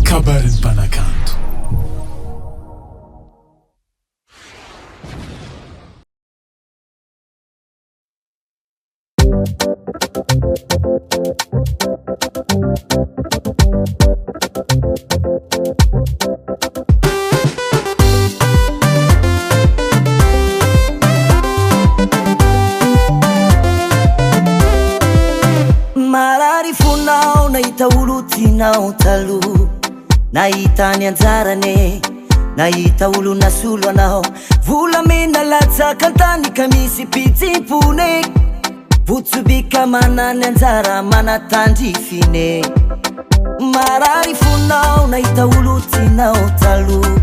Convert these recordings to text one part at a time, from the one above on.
KABARON'NY MPANAKANTO. Marary fonao nahita olo tianao taloha, nahita ny anjarane, nahita olo nasolo anao, volamena latsaka antany ka misy pitsimpone, votsobika manany anjara manatandrifine. Marary fonao nahita olo tianao taloha,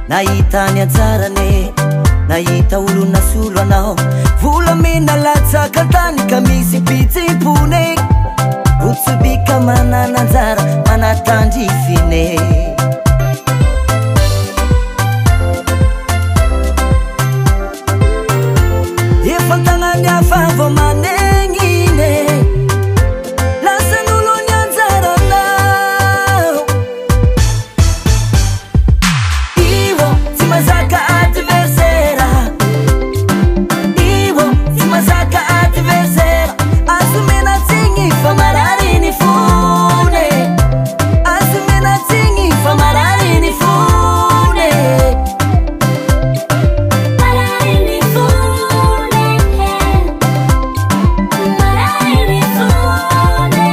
nahita ny anjarane, nahita olo nasolo anao, volamena latsaka antany ka misy pitsimpone, votsobika manany anjara manatandrifine. Efa tagnany hafa vao manegnine, lasan'olo ny anjaranao. Iwo tsy mahazaka adversaire, iwo tsy mahazaka adversaire, azo menatsigny fa marary ny fone, azo menatsigny fa marary ny fone, marary ny fone, marary ny fone.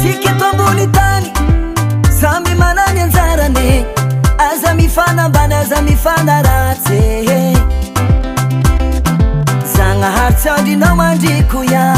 Tiketo ambony tany, samy manany anjarane, aza mifanambany aza mifanaratse, Zagnaharitsy andrinao mandriko ihany.